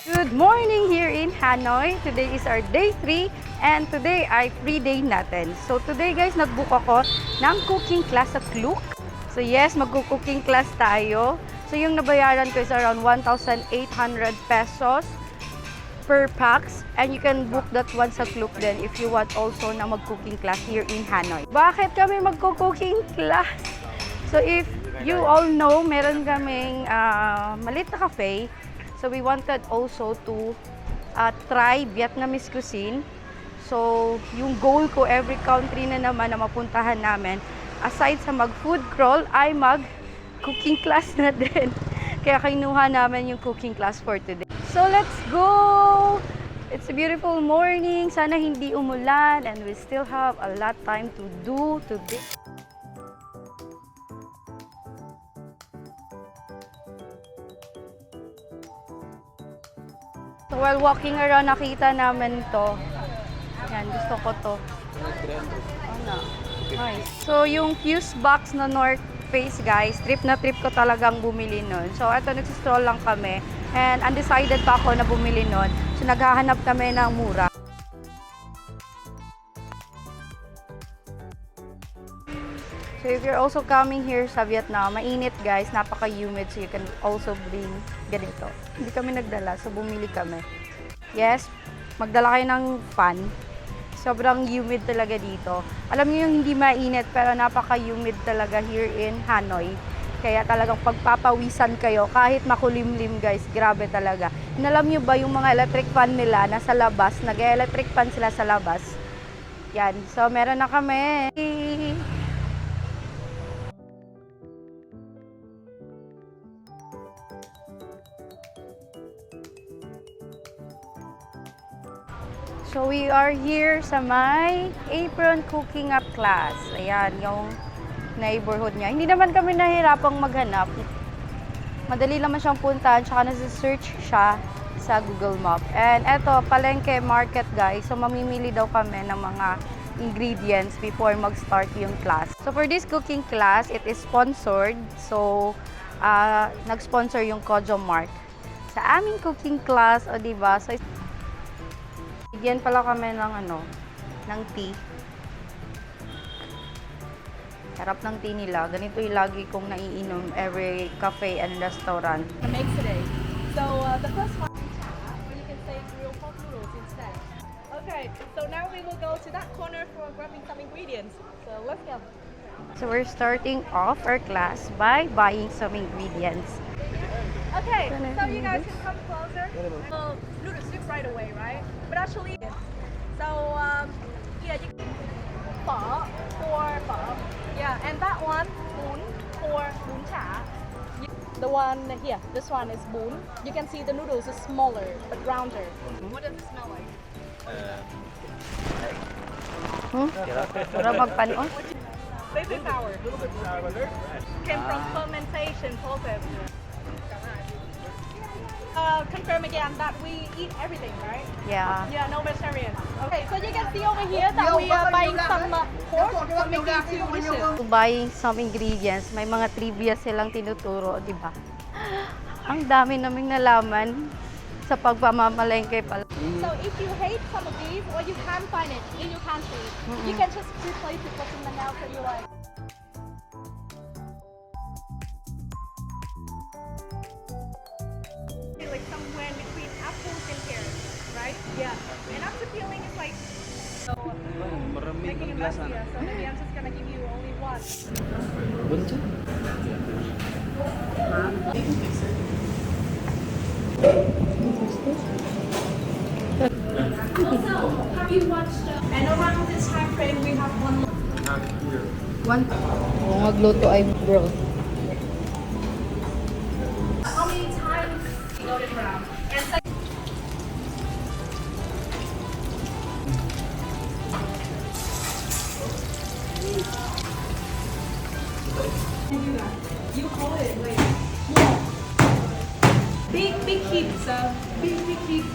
Good morning here in Hanoi. Today is our day 3 and today ay free day natin. So today guys, nag-book ako ng cooking class sa 𝐿𝐿𝐿. So yes, mag-cooking class tayo. So yung nabayaran ko is around 1,800 pesos per pax and you can book that one sa 𝐿𝐿𝐿 din if you want also na mag-cooking class here in Hanoi. Bakit kami mag-cooking class? So if you all know, meron kaming maliit na cafe. So we wanted also to try Vietnamese cuisine. So yung goal ko, every country na naman na mapuntahan namin, aside sa mag-food crawl, ay mag-cooking class na din. Kaya kinuha namin yung cooking class for today. So let's go! It's a beautiful morning. Sana hindi umulan and we still have a lot time to do today. So while walking around, nakita namin to. Yan, gusto ko to. Ano? Nice. So yung fuse box na North Face guys, trip na trip ko talagang bumili nun. So ito, nagsistroll lang kami. And undecided pa ako na bumili nun. So naghahanap kami ng mura. So if you're also coming here sa Vietnam, mainit guys, napaka-humid, so you can also bring ganito. Hindi kami nagdala, so bumili kami. Yes, magdala kayo ng fan. Sobrang humid talaga dito. Alam niyo yung hindi mainit, pero napaka-humid talaga here in Hanoi. Kaya talagang pagpapawisan kayo, kahit makulimlim guys, grabe talaga. Alam niyo ba yung mga electric fan nila nasa labas, nag-electric fan sila sa labas. Yan, so meron na kami. So we are here sa may Apron Cooking Up class. Ayan, yung neighborhood niya. Hindi naman kami nahihirapang maghanap. Madali naman siyang puntahan, tsaka nasa-search siya sa Google Map. And eto, palengke market guys. So mamimili daw kami ng mga ingredients before mag-start yung class. So for this cooking class, it is sponsored. So nag-sponsor yung 𝐃𝐨𝐜𝐬𝐬 sa aming cooking class, o diba? So bigyan pala kami ng ng tea. Sarap ng tea nila. Ganito yung lagi kong naiinom every cafe and restaurant. Make today. So the first one, or you can say real pot noodles instead. Okay, so now we will go to that corner for grabbing some ingredients. So let's go. So we're starting off our class by buying some ingredients. Okay, so you guys can come closer. Noodle soup right away, right? But actually, so yeah, you can pho for pho. Yeah, and that one bún for bún chả. The one here, this one is bún. You can see the noodles is smaller but rounder. What does it smell like? Para magpanon. Baby flour. Came from fermentation process. Confirm again that we eat everything, right? Yeah. Yeah, no vegetarian. Okay, so you can see over here that we are buying some pork for making 2 dishes. To buying some ingredients, may mga trivia silang tinuturo, di ba? Ang dami naming nalaman sa pagpamamalengke pala. So if you hate some of these or you can't find it in your country, you can just replace it with something else that you like. Like somewhere between apples and pears, right? Yeah. And after peeling, it's like making a mess here. So maybe I'm just gonna give you only one. Also, have you watched? And around this time frame, we have one. Kung magluto ay broth. How many times you go to ground? And so you call it like small. Big heat, so big heat.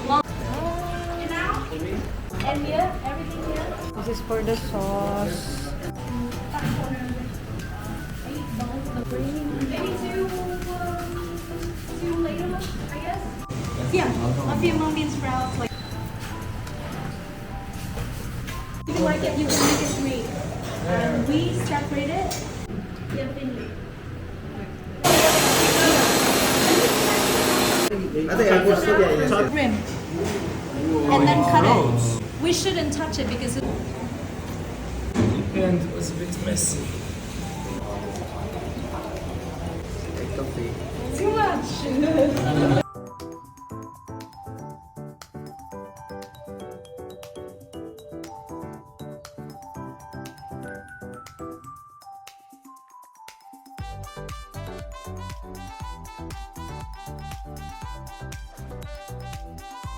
Long. And now, and here, everything here. This is for the sauce. Maybe two later, I guess. Kiam. A few mung bean sprouts. Like, if you like it, you can make it sweet. We separate it. Yeah, thinly. Rim. And then cut it. We shouldn't touch it because And it was a bit messy. too much.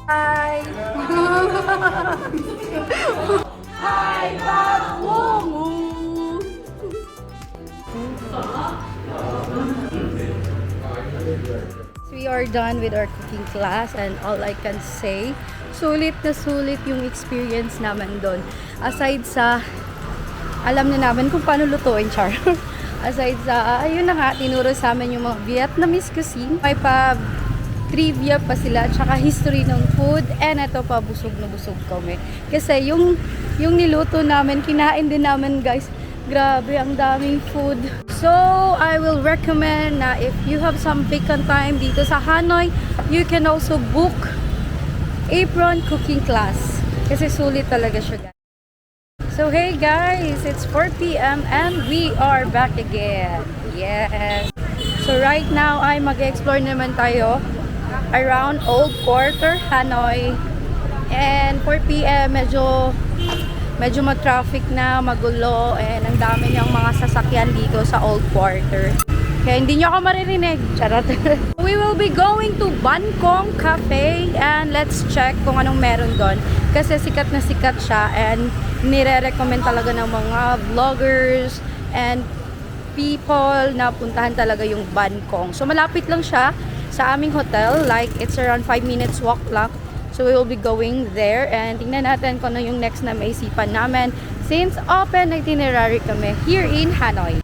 Hi! Hi, Babu! We are done with our cooking class and all I can say, sulit na sulit yung experience naman doon. Aside sa, alam na namin kung paano lutuin, char. Aside sa, ayun na nga, tinuro sa amin yung mga Vietnamese cuisine. May pa trivia pa sila, tsaka history ng food, and ito pa, busog na busog kami. Kasi yung niluto namin, kinain din namin guys. Grabe, ang daming food. So, I will recommend na if you have some vacant time dito sa Hanoi, you can also book Apron cooking class. Kasi sulit talaga siya guys. So, hey guys, it's 4 p.m. and we are back again. Yes. So, right now, ay mag-explore naman tayo around Old Quarter, Hanoi. And 4 p.m. medyo ma-traffic na, magulo, and ang dami niyang mga sasakyan dito sa Old Quarter. Kaya hindi niyo ako maririnig. Charot. We will be going to Bancong Cafe and let's check kung anong meron doon. Kasi sikat na sikat siya and nire-recommend talaga ng mga vloggers and people na puntahan talaga yung Bancong. So malapit lang siya sa aming hotel, like it's around 5 minutes walk lang. So we will be going there and tingnan natin kung ano yung next na maisipan namin since open itinerary kami here in Hanoi.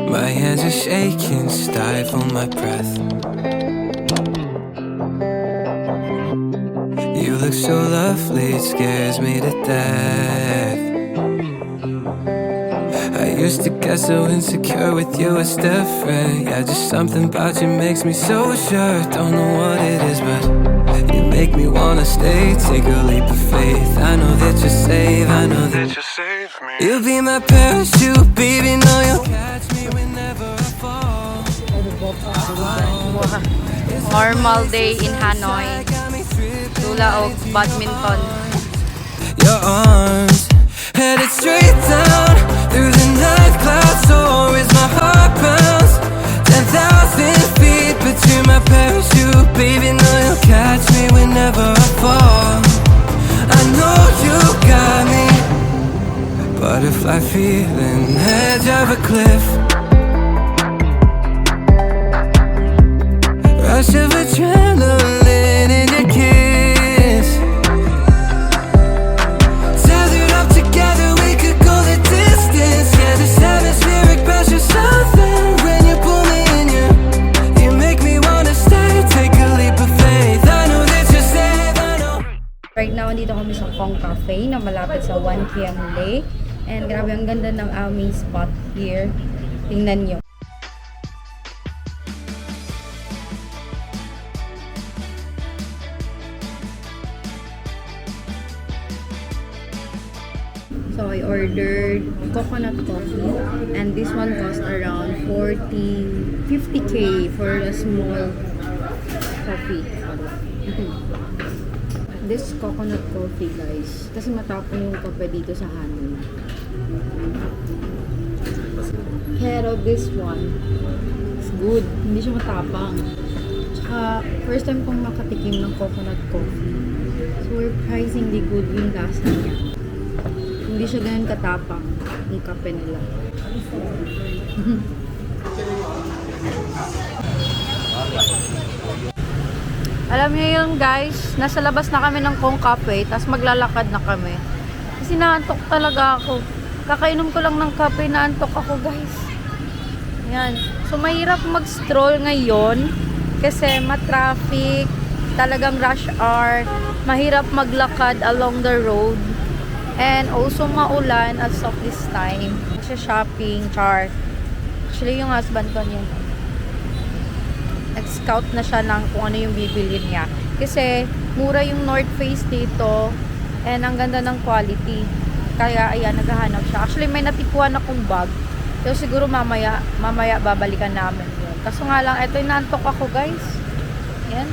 My hands are shaking, stifle my breath. You look so lovely, it scares me to death. I used to get so insecure with you, it's different. Yeah, just something about you makes me so sure. Don't know what it is, but you make me wanna stay. Take a leap of faith. I know that you're safe, I know that you'll save me. You'll be my parachute, baby, know you'll catch me whenever I fall. Normal day in Hanoi. Tula o badminton. Your arms headed straight down through the night clouds, so is my heart pounds 10,000 feet between my parachute. Baby, know you'll catch me whenever I fall. I know you got me, butterfly feeling, edge of a cliff, rush of adrenaline in your kiss. Tethered up together, we could go the distance. Yeah, this atmospheric pressure, something when you pull me in. You make me wanna stay. Take a leap of faith. I know that you're safe. I know. Right now, dito kami sa Cong Cafe na malapit sa Kiem Lake. And grabe, ang ganda ng aming spot here. Tingnan nyo. So I ordered coconut coffee and this one cost around 50k for a small coffee. This coconut coffee guys, kasi matapon yung kape dito sa Hanoi. Pero this one is good, hindi siya matapang. Tsaka first time kong makatikim ng coconut coffee. Surprisingly good yung lasa niya. Hindi siya ganun katapang yung kape nila. Alam niyo yun guys, nasa labas na kami ng Cong Caphe, tapos maglalakad na kami. Kasi naantok talaga ako. Kakainom ko lang ng kape, naantok ako guys. Yan. So mahirap mag-stroll ngayon kasi matraffic, talagang rush hour, mahirap maglakad along the road, and also maulan as of this time. Kasi shopping, char. Actually yung husband ko niya, nag-scout na siya ng kung ano yung bibili niya. Kasi mura yung North Face dito and ang ganda ng quality. Kaya ayan, naghahanap siya. Actually may natikuan akong bag. So siguro mamaya babalikan namin yun. Kaso nga lang, eto inantok ako guys. Ayan.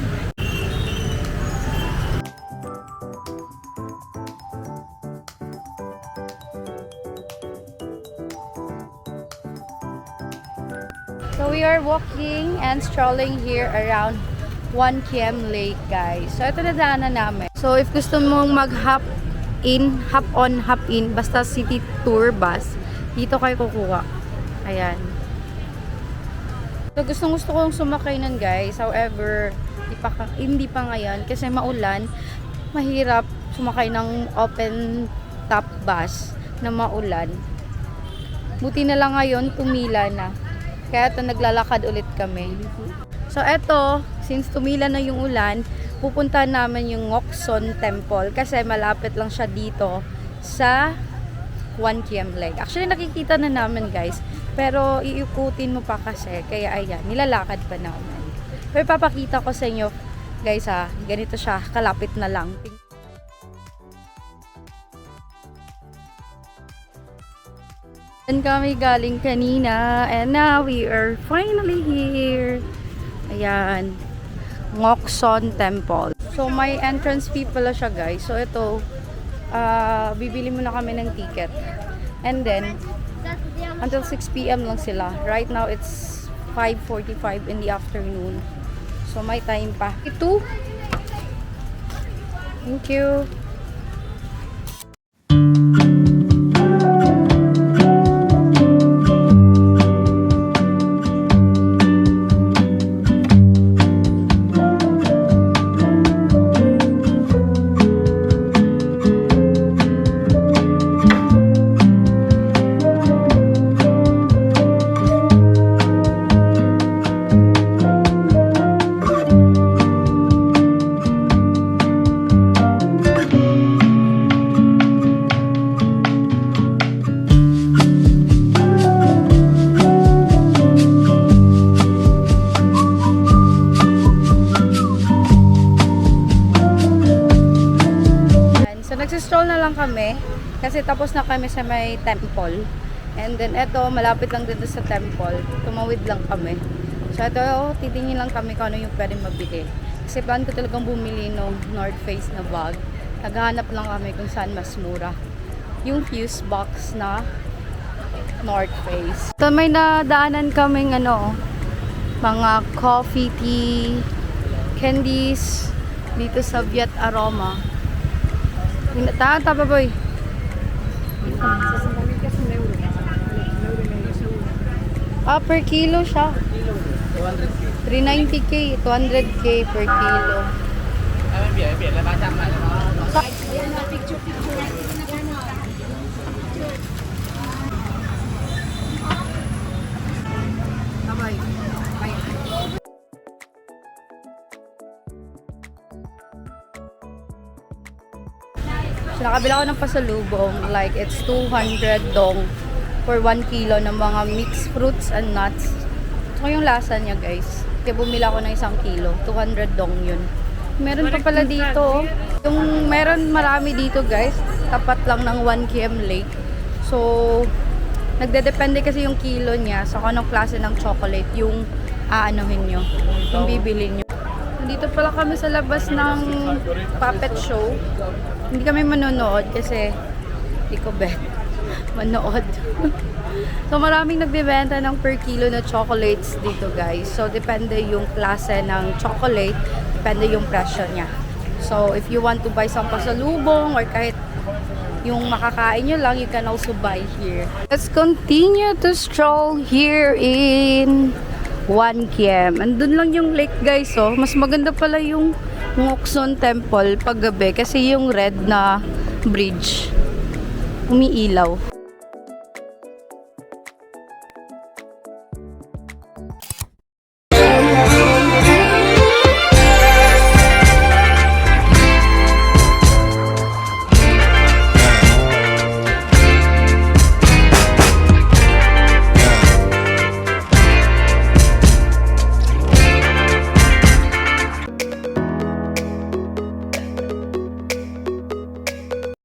So we are walking and strolling here around 𝐿𝐿𝐴 Lake guys. So ito na daanan namin. So if gusto mong mag-hop on, hop in, basta city tour bus, dito kayo kukuha. Ayan. So gusto kong sumakay nun guys. However, hindi pa ngayon kasi maulan. Mahirap sumakay ng open top bus na maulan. Buti na lang ngayon, tumila na. Kaya ito, naglalakad ulit kami. So eto, since tumila na yung ulan, pupuntahan namin yung Ngoc Son Temple kasi malapit lang siya dito sa 𝐿𝐴 Lake. Actually, nakikita na namin guys. Pero iikutin mo pa kasi. Kaya ayan, nilalakad pa namin. Pero papakita ko sa inyo guys ha. Ganito siya, kalapit na lang. And kami galing kanina. And now we are finally here. Ayan. Ngoc Son Temple. So may entrance fee pala siya guys. So ito, bibili muna kami ng ticket. And then, until 6 PM lang sila. Right now, it's 5:45 in the afternoon. So, may time pa. Ito. Thank you. Nagsistroll na lang kami kasi tapos na kami sa may temple, and then eto malapit lang dito sa temple, tumawid lang kami. So eto, titingin lang kami kung ano yung pwedeng mabili kasi plan ko talagang bumili ng North Face na bag. Naghahanap lang kami kung saan mas mura yung fuse box na North Face. So may nadaanan kaming mga coffee, tea, candies dito sa Viet Aroma. Tama boy. Per kilo siya. 390k, 200k per kilo. So, nakabila ko ng pasalubong, like it's 200 dong for 1 kilo ng mga mixed fruits and nuts. So yung lasa niya guys, kaya bumila ko ng 1 kilo, 200 dong yun. Meron pa pala dito, yung meron marami dito guys, tapat lang ng 𝐿𝐴 Lake. So nagdedepende kasi yung kilo niya sa kung anong klase ng chocolate yung aanuhin nyo, yung bibili nyo. Dito pala kami sa labas ng puppet show. Hindi kami manonood kasi hindi ko bet manood. So maraming nagbebenta ng per kilo na chocolates dito guys. So depende yung klase ng chocolate, depende yung presyo niya. So if you want to buy some pasalubong or kahit yung makakain nyo lang, you can also buy here. Let's continue to stroll here in 𝐿𝐴. Andun lang yung lake guys, oh. Mas maganda pala yung Ngoc Son Temple paggabi kasi yung red na bridge umiilaw.